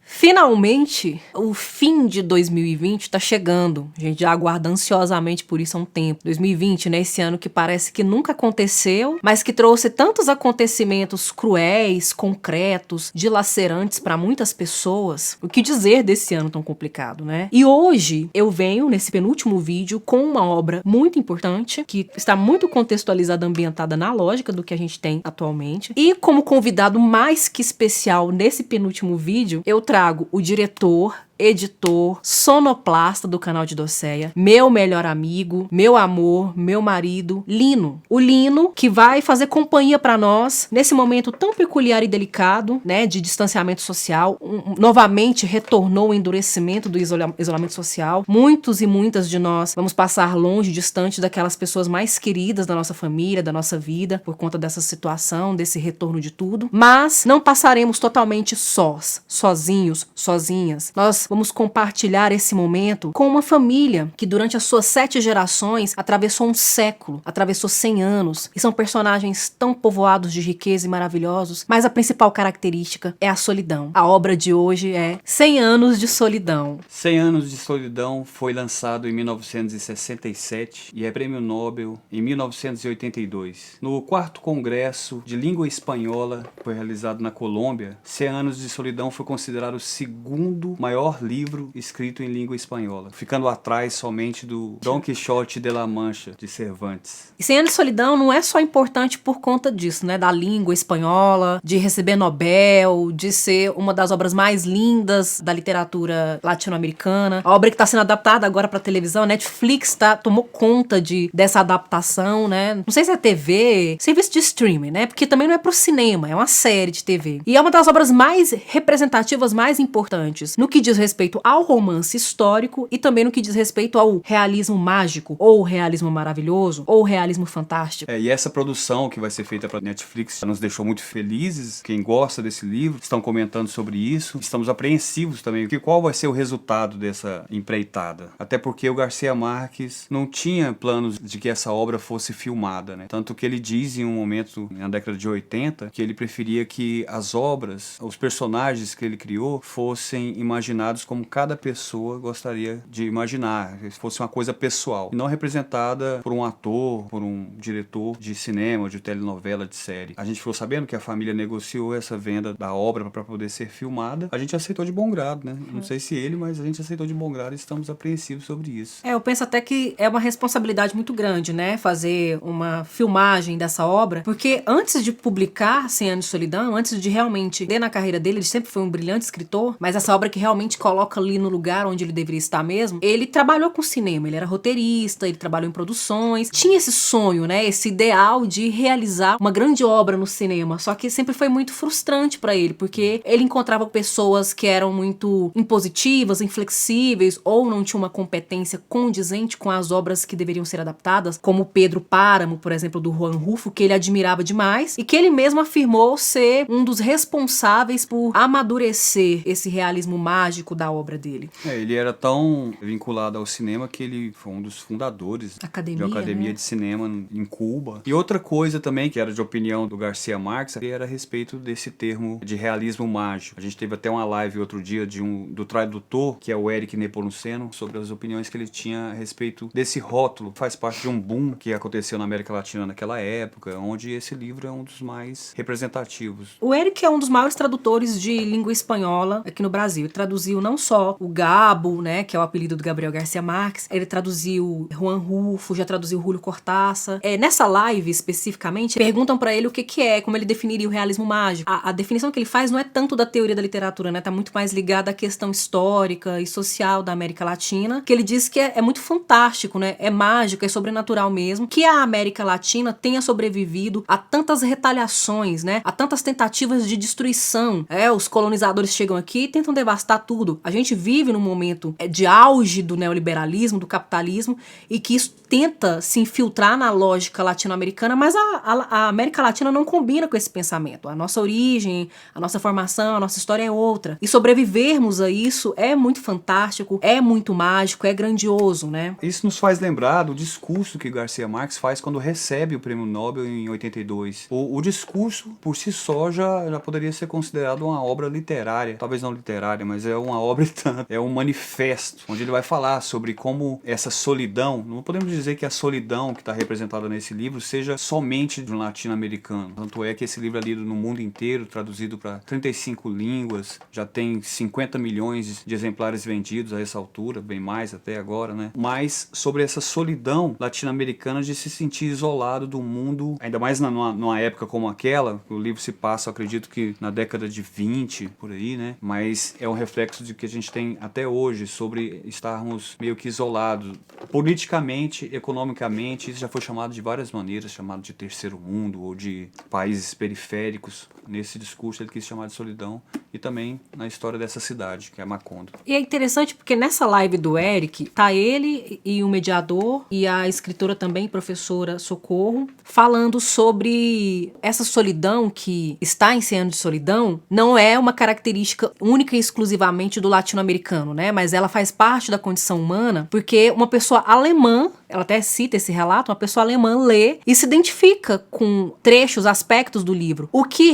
Finalmente, o fim de 2020 tá chegando. A gente já aguarda ansiosamente por isso há um tempo. 2020, né, esse ano que parece que nunca aconteceu, mas que trouxe tantos acontecimentos cruéis, concretos, dilacerantes para muitas pessoas. O que dizer desse ano tão complicado, né? E hoje eu venho, nesse penúltimo vídeo, com uma obra muito importante, que está muito contextualizada, ambientada na lógica do que a gente tem atualmente. E como convidado mais que especial nesse penúltimo vídeo, eu trago o diretor, editor, sonoplasta do canal de Docéia, meu melhor amigo, meu amor, meu marido, Lino. O Lino, que vai fazer companhia pra nós nesse momento tão peculiar e delicado, né, de distanciamento social. Novamente retornou o endurecimento do isolamento social. Muitos e muitas de nós vamos passar longe, distante daquelas pessoas mais queridas da nossa família, da nossa vida, por conta dessa situação, desse retorno de tudo. Mas não passaremos totalmente sozinhos, sozinhas. Nós vamos compartilhar esse momento com uma família que durante as suas 7 gerações atravessou um século, atravessou 100 anos, e são personagens tão povoados de riqueza e maravilhosos, mas a principal característica é a solidão. A obra de hoje é 100 anos de solidão. 100 anos de solidão foi lançado em 1967 e é prêmio Nobel em 1982. No 4º Congresso de Língua Espanhola, que foi realizado na Colômbia, 100 anos de solidão foi considerado o segundo maior livro escrito em língua espanhola, ficando atrás somente do Dom Quixote de la Mancha, de Cervantes. E 100 anos de solidão não é só importante por conta disso, né, da língua espanhola, de receber Nobel, de ser uma das obras mais lindas da literatura latino-americana, a obra que está sendo adaptada agora para televisão. A Netflix tomou conta dessa adaptação, né, não sei se é TV, serviço de streaming, né, porque também não é pro cinema, é uma série de TV. E é uma das obras mais representativas, mais importantes, no que diz respeito ao romance histórico e também no que diz respeito ao realismo mágico, ou realismo maravilhoso, ou realismo fantástico. E essa produção que vai ser feita para Netflix nos deixou muito felizes. Quem gosta desse livro estão comentando sobre isso. Estamos apreensivos também, porque qual vai ser o resultado dessa empreitada? Até porque o Garcia Marques não tinha planos de que essa obra fosse filmada, né? Tanto que ele diz em um momento, na década de 80, que ele preferia que as obras, os personagens que ele criou, fossem imaginados como cada pessoa gostaria de imaginar, que fosse uma coisa pessoal, e não representada por um ator, por um diretor de cinema, de telenovela, de série. A gente ficou sabendo que a família negociou essa venda da obra para poder ser filmada. A gente aceitou de bom grado, né? Não sei se ele, mas a gente aceitou de bom grado e estamos apreensivos sobre isso. Eu penso até que é uma responsabilidade muito grande, né? Fazer uma filmagem dessa obra, porque antes de publicar 100 anos de solidão, antes de realmente ter na carreira dele, ele sempre foi um brilhante escritor, mas essa obra que realmente coloca ali no lugar onde ele deveria estar mesmo, ele trabalhou com cinema, ele era roteirista, ele trabalhou em produções, tinha esse sonho, né, esse ideal de realizar uma grande obra no cinema, só que sempre foi muito frustrante pra ele, porque ele encontrava pessoas que eram muito impositivas, inflexíveis, ou não tinham uma competência condizente com as obras que deveriam ser adaptadas, como Pedro Páramo, por exemplo, do Juan Rulfo, que ele admirava demais, e que ele mesmo afirmou ser um dos responsáveis por amadurecer esse realismo mágico da obra dele. Ele era tão vinculado ao cinema que ele foi um dos fundadores da Academia, né, de Cinema em Cuba. E outra coisa também, que era de opinião do Garcia Marques, era a respeito desse termo de realismo mágico. A gente teve até uma live outro dia do tradutor, que é o Eric Nepomuceno, sobre as opiniões que ele tinha a respeito desse rótulo. Faz parte de um boom que aconteceu na América Latina naquela época, onde esse livro é um dos mais representativos. O Eric é um dos maiores tradutores de língua espanhola aqui no Brasil. Ele traduziu não só o Gabo, né, que é o apelido do Gabriel Garcia Marques, ele traduziu Juan Rulfo, já traduziu Julio Cortázar. Nessa live, especificamente, perguntam pra ele o que é, como ele definiria o realismo mágico. A definição que ele faz não é tanto da teoria da literatura, né, tá muito mais ligada à questão histórica e social da América Latina, que ele diz que é muito fantástico, né, é mágico, é sobrenatural mesmo, que a América Latina tenha sobrevivido a tantas retaliações, né, a tantas tentativas de destruição. Os colonizadores chegam aqui e tentam devastar tudo, absurdo. A gente vive num momento de auge do neoliberalismo, do capitalismo, e que isso tenta se infiltrar na lógica latino-americana, mas a América Latina não combina com esse pensamento. A nossa origem, a nossa formação, a nossa história é outra. E sobrevivermos a isso é muito fantástico, é muito mágico, é grandioso, né? Isso nos faz lembrar do discurso que Garcia Marques faz quando recebe o Prêmio Nobel em 82. O discurso, por si só, já poderia ser considerado uma obra literária. Talvez não literária, mas é uma obra e tanto. É um manifesto, onde ele vai falar sobre como essa solidão, não podemos dizer que a solidão que está representada nesse livro seja somente de um latino-americano. Tanto é que esse livro é lido no mundo inteiro, traduzido para 35 línguas, já tem 50 milhões de exemplares vendidos a essa altura, bem mais até agora, né? Mas sobre essa solidão latino-americana de se sentir isolado do mundo, ainda mais numa época como aquela, o livro se passa, eu acredito que na década de 20, por aí, né? Mas é um reflexo de que a gente tem até hoje sobre estarmos meio que isolados, politicamente, economicamente. Isso já foi chamado de várias maneiras, chamado de terceiro mundo ou de países periféricos. Nesse discurso ele quis chamar de solidão, e também na história dessa cidade, que é Macondo. E é interessante porque nessa live do Eric, tá ele e o mediador e a escritora também, professora Socorro, falando sobre essa solidão que está em 100 anos de solidão, não é uma característica única e exclusivamente do latino-americano, né? Mas ela faz parte da condição humana, porque uma pessoa alemã, ela até cita esse relato, uma pessoa alemã lê e se identifica com trechos, aspectos do livro, o que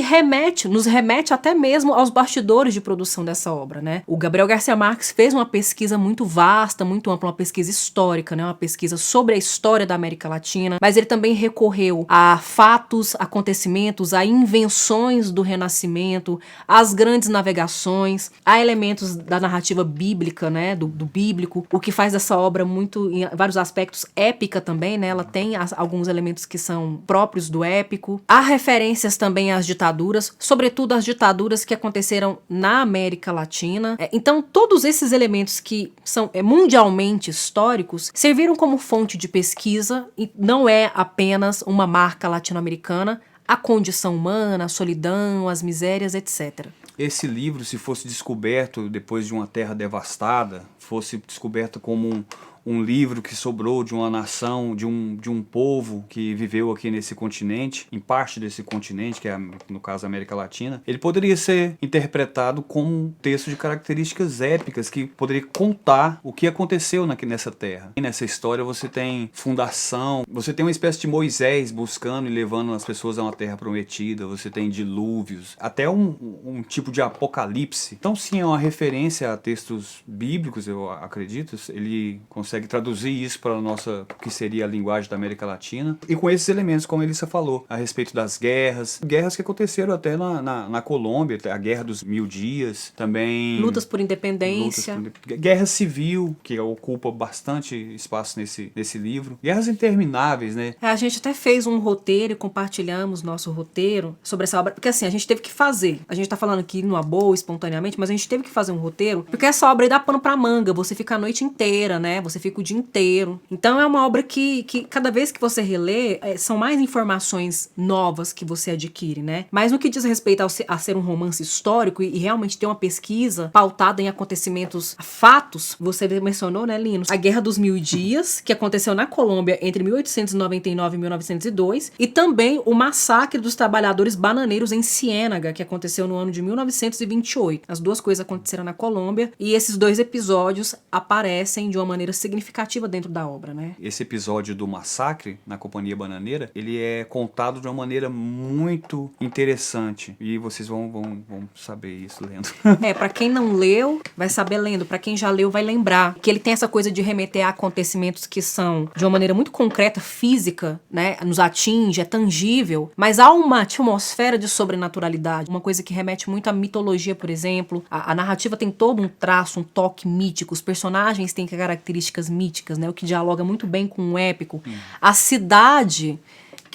nos remete até mesmo aos bastidores de produção dessa obra, né? O Gabriel Garcia Marques fez uma pesquisa muito vasta, muito ampla, uma pesquisa histórica, né? Uma pesquisa sobre a história da América Latina, mas ele também recorreu a fatos, acontecimentos, a invenções do Renascimento, às grandes navegações, a elementos da narrativa bíblica, né? Do bíblico, o que faz dessa obra muito, em vários aspectos, épica também, né? Ela tem alguns elementos que são próprios do épico. Há referências também às ditaduras, sobretudo as ditaduras que aconteceram na América Latina. Então, todos esses elementos que são mundialmente históricos serviram como fonte de pesquisa e não é apenas uma marca latino-americana, a condição humana, a solidão, as misérias, etc. Esse livro, se fosse descoberto depois de uma terra devastada, fosse descoberto como um livro que sobrou de uma nação, de um povo que viveu aqui nesse continente, em parte desse continente, que é, no caso, a América Latina, ele poderia ser interpretado como um texto de características épicas que poderia contar o que aconteceu nessa terra. E nessa história você tem fundação, você tem uma espécie de Moisés buscando e levando as pessoas a uma terra prometida, você tem dilúvios, até um tipo de apocalipse. Então, sim, é uma referência a textos bíblicos, eu acredito. Ele consegue traduzir isso para a nossa, que seria a linguagem da América Latina, e com esses elementos, como a Elissa falou, a respeito das guerras que aconteceram até na Colômbia, a Guerra dos 1000 Dias, também lutas por independência, guerra civil, que ocupa bastante espaço nesse livro, guerras intermináveis, né? A gente até fez um roteiro e compartilhamos nosso roteiro sobre essa obra, porque assim, a gente teve que fazer, a gente tá falando aqui numa boa, espontaneamente, mas a gente teve que fazer um roteiro, porque essa obra aí dá pano pra manga, você fica a noite inteira, né? Você fica o dia inteiro. Então é uma obra que cada vez que você relê, são mais informações novas que você adquire, né? Mas no que diz respeito a ser um romance histórico e realmente ter uma pesquisa pautada em acontecimentos, fatos, você mencionou, né, Linus? A Guerra dos 1000 Dias, que aconteceu na Colômbia entre 1899 e 1902, e também o massacre dos trabalhadores bananeiros em Ciénaga, que aconteceu no ano de 1928. As duas coisas aconteceram na Colômbia, e esses dois episódios aparecem de uma maneira significativa dentro da obra, né? Esse episódio do massacre na Companhia Bananeira, ele é contado de uma maneira muito interessante, e vocês vão saber isso lendo. Pra quem não leu, vai saber lendo. Pra quem já leu, vai lembrar que ele tem essa coisa de remeter a acontecimentos que são de uma maneira muito concreta, física, né? Nos atinge, é tangível, mas há uma atmosfera de sobrenaturalidade, uma coisa que remete muito à mitologia, por exemplo. A narrativa tem todo um traço, um toque mítico, os personagens têm características míticas, né? O que dialoga muito bem com o épico. A cidade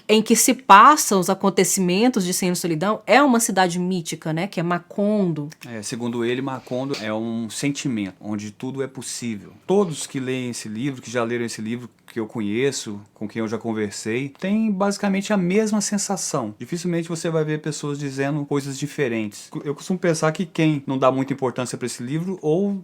em que se passam os acontecimentos de 100 anos de solidão é uma cidade mítica, né? Que é Macondo. Segundo ele, Macondo é um sentimento onde tudo é possível. Todos que leem esse livro, que já leram esse livro, que eu conheço, com quem eu já conversei, tem basicamente a mesma sensação. Dificilmente você vai ver pessoas dizendo coisas diferentes. Eu costumo pensar que quem não dá muita importância para esse livro ou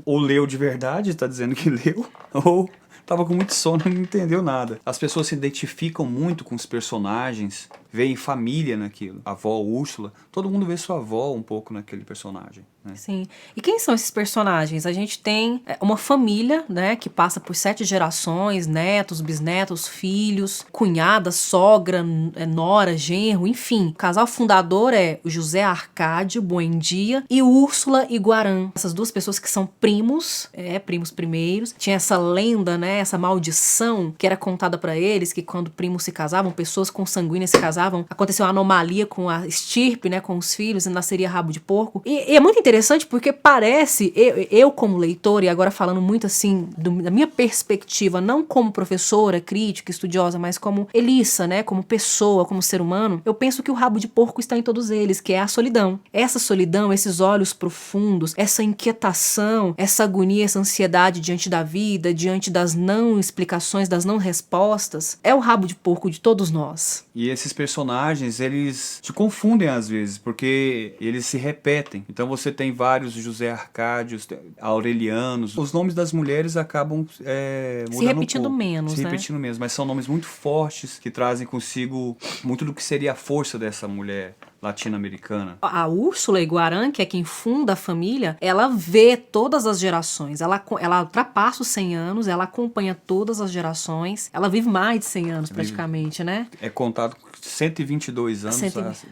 leu de verdade, está dizendo que leu, ou tava com muito sono e não entendeu nada. As pessoas se identificam muito com os personagens, veem família naquilo. A avó Úrsula, todo mundo vê sua avó um pouco naquele personagem, né? Sim. E quem são esses personagens? A gente tem uma família, né, que passa por 7 gerações, netos, bisnetos, filhos, cunhada, sogra, nora, genro, enfim. O casal fundador é o José Arcádio Buendia e Úrsula Iguarã. Essas duas pessoas que são primos, primos primeiros. Tinha essa lenda, né, essa maldição que era contada pra eles, que quando primos se casavam, pessoas consanguíneas se casavam, aconteceu uma anomalia com a estirpe, né, com os filhos, e nasceria rabo de porco. E é muito interessante porque parece, eu como leitora, e agora falando muito assim, da minha perspectiva, não como professora, crítica, estudiosa, mas como Elissa, né, como pessoa, como ser humano, eu penso que o rabo de porco está em todos eles, que é a solidão. Essa solidão, esses olhos profundos, essa inquietação, essa agonia, essa ansiedade diante da vida, diante das não explicações, das não respostas, é o rabo de porco de todos nós. E esses personagens, eles te confundem às vezes, porque eles se repetem. Então você tem vários José Arcádios, Aurelianos. Os nomes das mulheres acabam mudando se repetindo um pouco. menos, se repetindo menos, mas são nomes muito fortes que trazem consigo muito do que seria a força dessa mulher latino-americana. A Úrsula Iguarã, que é quem funda a família, ela vê todas as gerações, ela ultrapassa os 100 anos, ela acompanha todas as gerações, ela vive mais de 100 anos praticamente, né? É contado 122 anos,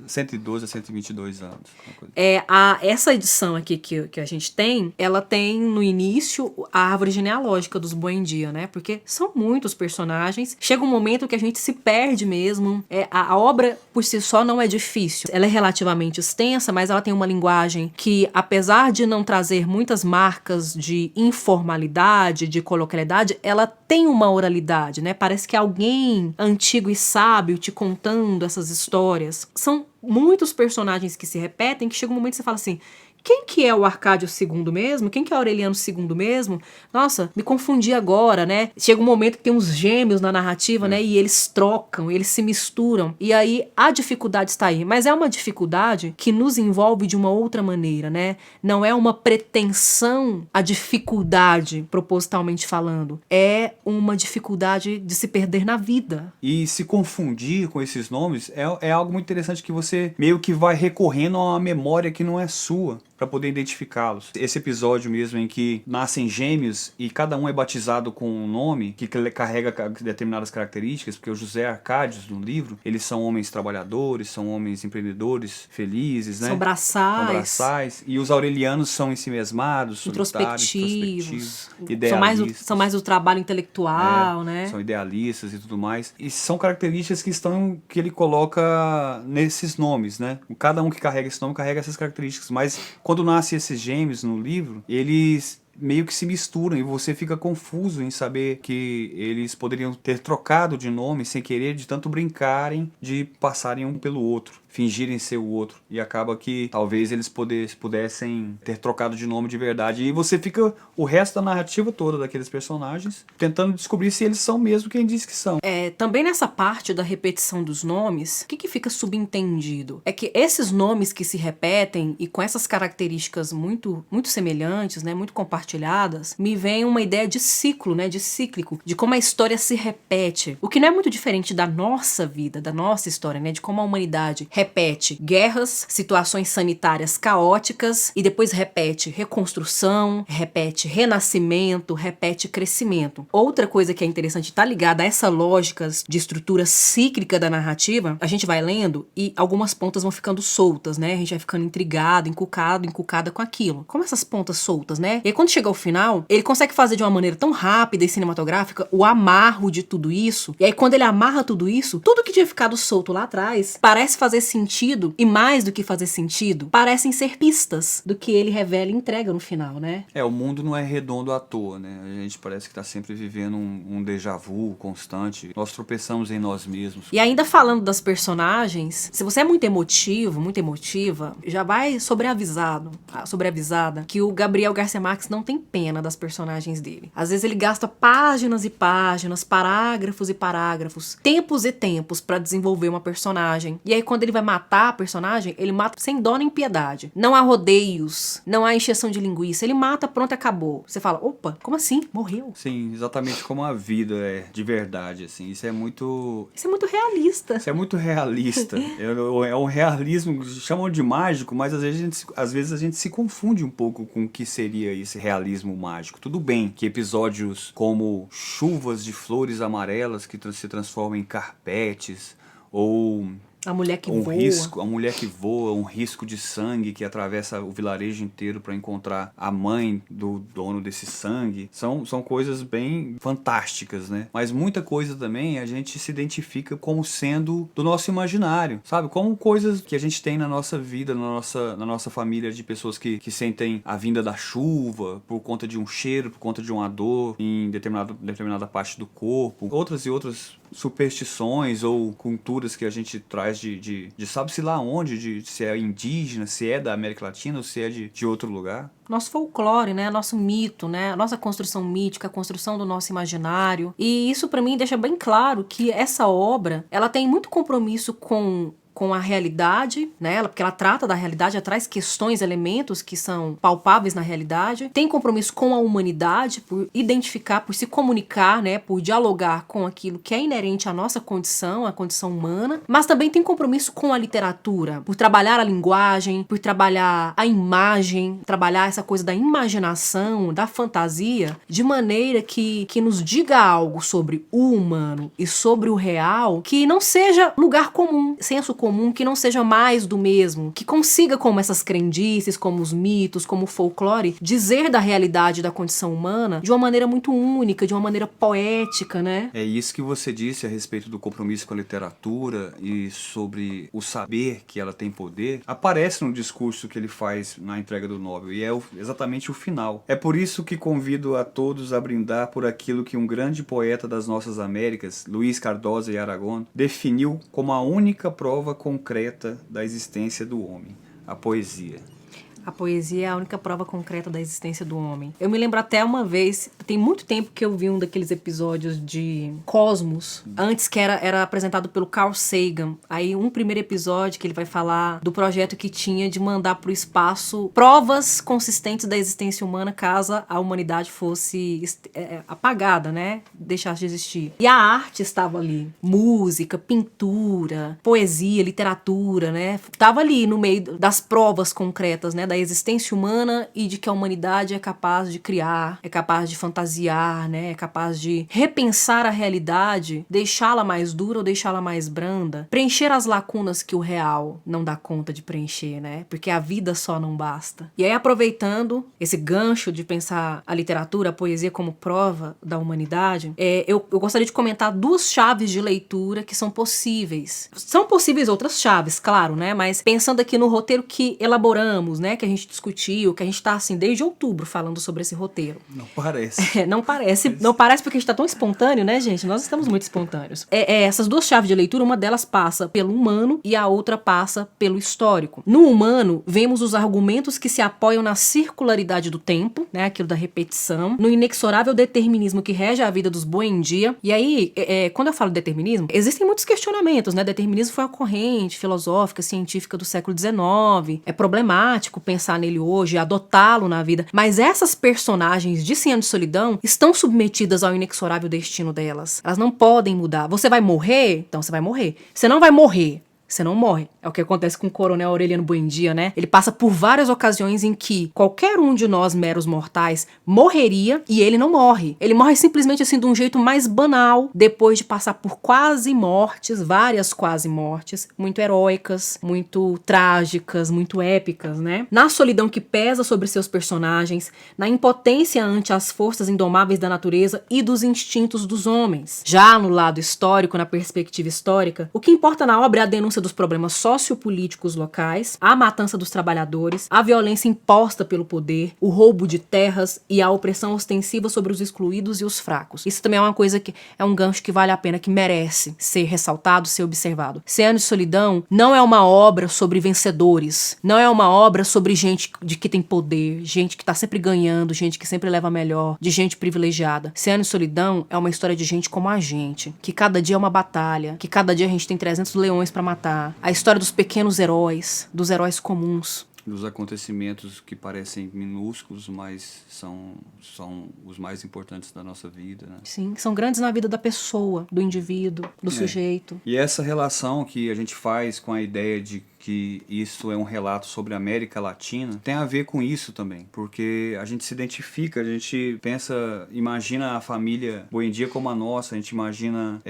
112 a 122 anos. Essa edição aqui que a gente tem, ela tem no início a árvore genealógica dos Buendia, né? Porque são muitos personagens, chega um momento que a gente se perde mesmo. A obra por si só não é difícil, ela é relativamente extensa, mas ela tem uma linguagem que, apesar de não trazer muitas marcas de informalidade, de coloquialidade, ela tem uma oralidade, né? Parece que alguém antigo e sábio te contando essas histórias. São muitos personagens que se repetem, que chega um momento que você fala assim: quem que é o Arcádio II mesmo? Quem que é o Aureliano II mesmo? Nossa, me confundi agora, né? Chega um momento que tem uns gêmeos na narrativa, né? E eles trocam, eles se misturam. E aí a dificuldade está aí. Mas é uma dificuldade que nos envolve de uma outra maneira, né? Não é uma pretensão à dificuldade, propositalmente falando. É uma dificuldade de se perder na vida. E se confundir com esses nomes é algo muito interessante, que você meio que vai recorrendo a uma memória que não é sua, para poder identificá-los. Esse episódio mesmo em que nascem gêmeos e cada um é batizado com um nome que carrega determinadas características, porque o José Arcádios, no livro, eles são homens trabalhadores, são homens empreendedores, felizes, né? São braçais. E os aurelianos são ensimesmados, introspectivos, idealistas. São mais do trabalho intelectual, né? São idealistas e tudo mais. E são características que ele coloca nesses nomes, né? Cada um que carrega esse nome carrega essas características, mas quando nascem esses gêmeos no livro, eles meio que se misturam e você fica confuso em saber que eles poderiam ter trocado de nome sem querer, de tanto brincarem, de passarem um pelo outro, fingirem ser o outro, e acaba que talvez eles pudessem ter trocado de nome de verdade, e você fica o resto da narrativa toda daqueles personagens tentando descobrir se eles são mesmo quem diz que são. Também nessa parte da repetição dos nomes, o que fica subentendido? É que esses nomes que se repetem e com essas características muito, muito semelhantes, né, muito compartilhadas, me vem uma ideia de ciclo, né, de cíclico, de como a história se repete, o que não é muito diferente da nossa vida, da nossa história, né, de como a humanidade repete guerras, situações sanitárias caóticas, e depois repete reconstrução, repete renascimento, repete crescimento. Outra coisa que é interessante estar ligada a essa lógica de estrutura cíclica da narrativa, a gente vai lendo e algumas pontas vão ficando soltas, né? A gente vai ficando intrigado, encucada com aquilo. Como essas pontas soltas, né? E aí, quando chega ao final, ele consegue fazer de uma maneira tão rápida e cinematográfica o amarro de tudo isso. E aí, quando ele amarra tudo isso, tudo que tinha ficado solto lá atrás parece fazer sentido, e mais do que fazer sentido, parecem ser pistas do que ele revela e entrega no final, né? O mundo não é redondo à toa, né? A gente parece que tá sempre vivendo um déjà vu constante. Nós tropeçamos em nós mesmos. E ainda falando das personagens, se você é muito emotivo, muito emotiva, já vai sobreavisada que o Gabriel Garcia Marques não tem pena das personagens dele. Às vezes ele gasta páginas e páginas, parágrafos e parágrafos, tempos e tempos pra desenvolver uma personagem. E aí quando ele vai matar a personagem, ele mata sem dó nem piedade. Não há rodeios, não há encheção de linguiça. Ele mata, pronto, acabou. Você fala, opa, como assim? Morreu. Sim, exatamente como a vida é de verdade, assim. Isso é muito realista. Isso é muito realista. É um realismo, chamam de mágico, mas às vezes a gente se confunde um pouco com o que seria esse realismo mágico. Tudo bem que episódios como chuvas de flores amarelas que se transformam em carpetes, ou a mulher que voa. A mulher que voa, um risco de sangue que atravessa o vilarejo inteiro para encontrar a mãe do dono desse sangue. São coisas bem fantásticas, né? Mas muita coisa também a gente se identifica como sendo do nosso imaginário, sabe? Como coisas que a gente tem na nossa vida, na nossa família, de pessoas que sentem a vinda da chuva por conta de um cheiro, por conta de uma dor em determinada parte do corpo. Outras e outras superstições ou culturas que a gente traz de sabe-se lá onde, se é indígena, se é da América Latina ou se é de outro lugar. Nosso folclore, né? Nosso mito, né? A nossa construção mítica, a construção do nosso imaginário. E isso pra mim deixa bem claro que essa obra, ela tem muito compromisso com a realidade, né? Porque ela trata da realidade, ela traz questões, elementos que são palpáveis na realidade. Tem compromisso com a humanidade, por identificar, por se comunicar, né? Por dialogar com aquilo que é inerente à nossa condição, à condição humana. Mas também tem compromisso com a literatura, por trabalhar a linguagem, por trabalhar a imagem, trabalhar essa coisa da imaginação, da fantasia, de maneira que nos diga algo sobre o humano e sobre o real, que não seja lugar comum, senso comum, que não seja mais do mesmo, que consiga, como essas crendices, como os mitos, como o folclore, dizer da realidade da condição humana de uma maneira muito única, de uma maneira poética, né? É isso que você disse a respeito do compromisso com a literatura e sobre o saber que ela tem poder, aparece no discurso que ele faz na entrega do Nobel, e é exatamente o final. É por isso que convido a todos a brindar por aquilo que um grande poeta das nossas Américas, Luiz Cardoso e Aragón, definiu como a única prova concreta da existência do homem, a poesia. A poesia é a única prova concreta da existência do homem. Eu me lembro até uma vez, tem muito tempo que eu vi um daqueles episódios de Cosmos, antes que era apresentado pelo Carl Sagan. Aí um primeiro episódio que ele vai falar do projeto que tinha de mandar para o espaço provas consistentes da existência humana caso a humanidade fosse apagada, né? Deixasse de existir. E a arte estava ali. Música, pintura, poesia, literatura, né? Estava ali no meio das provas concretas, né? Da existência humana e de que a humanidade é capaz de criar, é capaz de fantasiar, né? É capaz de repensar a realidade, deixá-la mais dura ou deixá-la mais branda, preencher as lacunas que o real não dá conta de preencher, né? Porque a vida só não basta. E aí, aproveitando esse gancho de pensar a literatura, a poesia como prova da humanidade, eu gostaria de comentar duas chaves de leitura que são possíveis. São possíveis outras chaves, claro, né? Mas pensando aqui no roteiro que elaboramos, né? Que a gente discutiu, que a gente tá assim desde outubro falando sobre esse roteiro. Não parece. Não parece. Não parece porque a gente tá tão espontâneo, né, gente? Nós estamos muito espontâneos. Essas duas chaves de leitura, uma delas passa pelo humano e a outra passa pelo histórico. No humano, vemos os argumentos que se apoiam na circularidade do tempo, né? Aquilo da repetição, no inexorável determinismo que rege a vida dos boendia. E aí, quando eu falo de determinismo, existem muitos questionamentos, né? Determinismo foi uma corrente filosófica, científica do século XIX. É problemático pensar nele hoje, adotá-lo na vida, mas essas personagens de 100 anos de solidão estão submetidas ao inexorável destino delas. Elas não podem mudar. Você vai morrer? Então você vai morrer. Você não vai morrer. Você não morre. É o que acontece com o coronel Aureliano Buendia, né? Ele passa por várias ocasiões em que qualquer um de nós, meros mortais, morreria e ele não morre. Ele morre simplesmente assim de um jeito mais banal, depois de passar por quase mortes, várias quase mortes, muito heróicas, muito trágicas, muito épicas, né? Na solidão que pesa sobre seus personagens, na impotência ante as forças indomáveis da natureza e dos instintos dos homens. Já no lado histórico, na perspectiva histórica, o que importa na obra é a denúncia dos problemas sociopolíticos locais, a matança dos trabalhadores, a violência imposta pelo poder, o roubo de terras e a opressão ostensiva sobre os excluídos e os fracos. Isso também é uma coisa que é um gancho que vale a pena, que merece ser ressaltado, ser observado. 100 Anos de Solidão não é uma obra sobre vencedores, não é uma obra sobre gente de que tem poder, gente que tá sempre ganhando, gente que sempre leva melhor, de gente privilegiada. 100 Anos de Solidão é uma história de gente como a gente, que cada dia é uma batalha, que cada dia a gente tem 300 leões pra matar. A história dos pequenos heróis, dos heróis comuns. Dos acontecimentos que parecem minúsculos, mas são os mais importantes da nossa vida, né? Sim, que são grandes na vida da pessoa, do indivíduo, do sujeito. E essa relação que a gente faz com a ideia de que isso é um relato sobre a América Latina, tem a ver com isso também, porque a gente se identifica, a gente pensa, imagina a família Buendia como a nossa, a gente imagina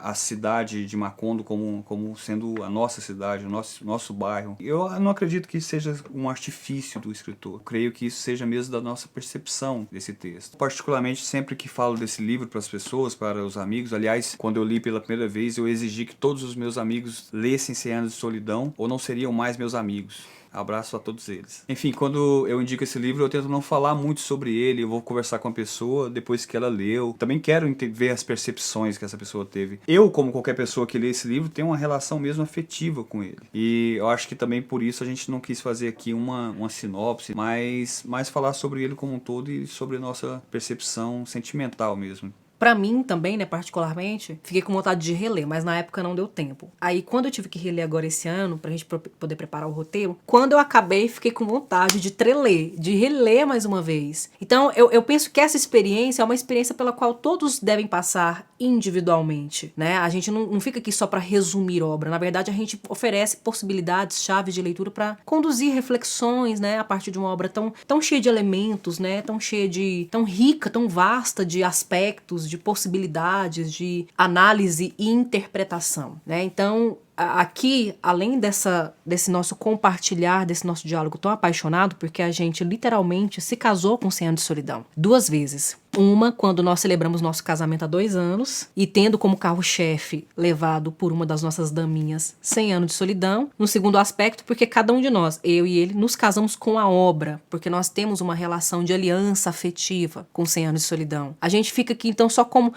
a cidade de Macondo como sendo a nossa cidade, o nosso bairro. Eu não acredito que seja um artifício do escritor, eu creio que isso seja mesmo da nossa percepção desse texto. Particularmente, sempre que falo desse livro para as pessoas, para os amigos, aliás, quando eu li pela primeira vez, eu exigi que todos os meus amigos lessem 100 Anos de Solidão, ou não seriam mais meus amigos. Abraço a todos eles. Enfim, quando eu indico esse livro, eu tento não falar muito sobre ele, eu vou conversar com a pessoa depois que ela leu. Também quero ver as percepções que essa pessoa teve. Eu, como qualquer pessoa que lê esse livro, tenho uma relação mesmo afetiva com ele. E eu acho que também por isso a gente não quis fazer aqui uma sinopse, mas falar sobre ele como um todo e sobre a nossa percepção sentimental mesmo. Pra mim também, né, particularmente, fiquei com vontade de reler, mas na época não deu tempo. Aí, quando eu tive que reler agora esse ano, pra gente poder preparar o roteiro, quando eu acabei, fiquei com vontade de treler, de reler mais uma vez. Então, eu penso que essa experiência é uma experiência pela qual todos devem passar individualmente, né? A gente não fica aqui só pra resumir obra. Na verdade, a gente oferece possibilidades, chaves de leitura pra conduzir reflexões, né, a partir de uma obra tão cheia de elementos, né, tão rica, tão vasta de aspectos, de possibilidades, de análise e interpretação, né? Então, aqui, além desse nosso compartilhar, desse nosso diálogo tão apaixonado, porque a gente literalmente se casou com 100 Anos de Solidão 2 vezes. Uma, quando nós celebramos nosso casamento há 2 anos, e tendo como carro-chefe levado por uma das nossas daminhas 100 Anos de Solidão. No segundo aspecto, porque cada um de nós, eu e ele, nos casamos com a obra, porque nós temos uma relação de aliança afetiva com 100 Anos de Solidão. A gente fica aqui, então, só como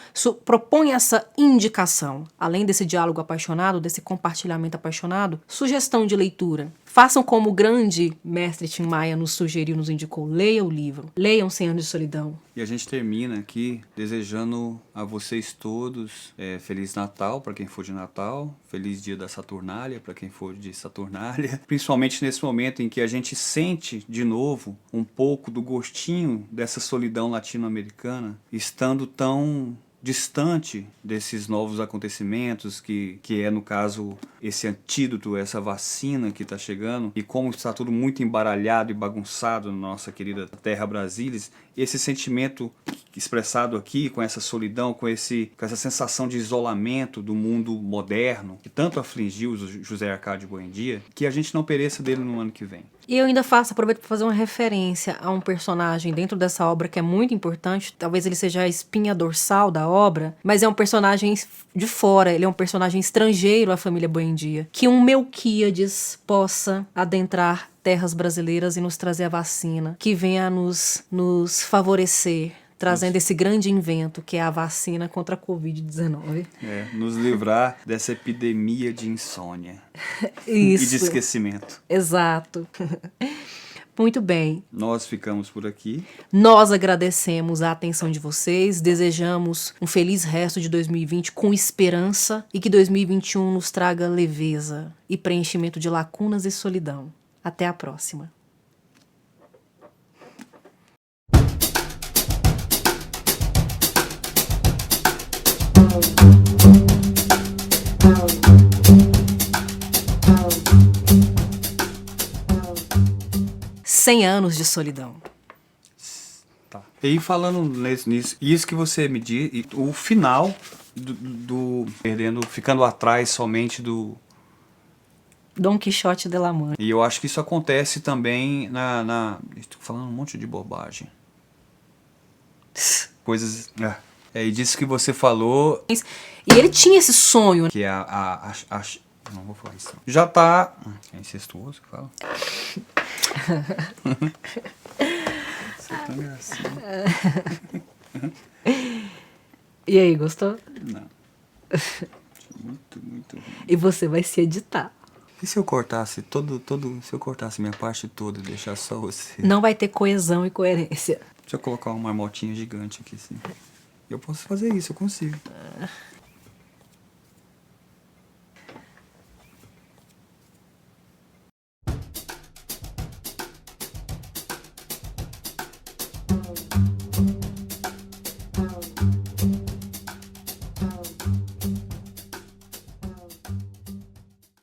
propõe essa indicação, além desse diálogo apaixonado, desse compartilhamento apaixonado, sugestão de leitura. Façam como o grande mestre Tim Maia nos sugeriu, nos indicou. Leia o livro. Leiam 100 Anos de Solidão. E a gente termina aqui desejando a vocês todos Feliz Natal para quem for de Natal, Feliz Dia da Saturnália para quem for de Saturnália, principalmente nesse momento em que a gente sente de novo um pouco do gostinho dessa solidão latino-americana, estando tão distante desses novos acontecimentos que é, no caso, esse antídoto, essa vacina que está chegando, e como está tudo muito embaralhado e bagunçado na nossa querida terra Brasília, esse sentimento expressado aqui, com essa solidão, com essa sensação de isolamento do mundo moderno, que tanto afligiu o José Arcádio Buendia, que a gente não pereça dele no ano que vem. E eu ainda aproveito para fazer uma referência a um personagem dentro dessa obra que é muito importante, talvez ele seja a espinha dorsal da obra, mas é um personagem de fora, ele é um personagem estrangeiro à família Buendia, que um Melquíades possa adentrar terras brasileiras e nos trazer a vacina, que venha a nos favorecer, trazendo esse grande invento que é a vacina contra a Covid-19. Nos livrar dessa epidemia de insônia. Isso. E de esquecimento. Exato. Muito bem. Nós ficamos por aqui. Nós agradecemos a atenção de vocês, desejamos um feliz resto de 2020 com esperança e que 2021 nos traga leveza e preenchimento de lacunas e solidão. Até a próxima. Cem anos de solidão. Tá. E falando nisso, isso que você me diz, o final ficando atrás somente do Dom Quixote de la Mancha. E eu acho que isso acontece também estou falando um monte de bobagem. Coisas. E disso que você falou. E ele tinha esse sonho. Que é a Não vou falar isso. Já tá... É incestuoso que fala? Você é tão engraçado. E aí, gostou? Não. Muito, muito ruim. E você vai se editar. E se eu cortasse se eu cortasse minha parte toda e deixasse só você? Não vai ter coesão e coerência. Deixa eu colocar uma marmotinha gigante aqui, assim. Eu posso fazer isso, eu consigo.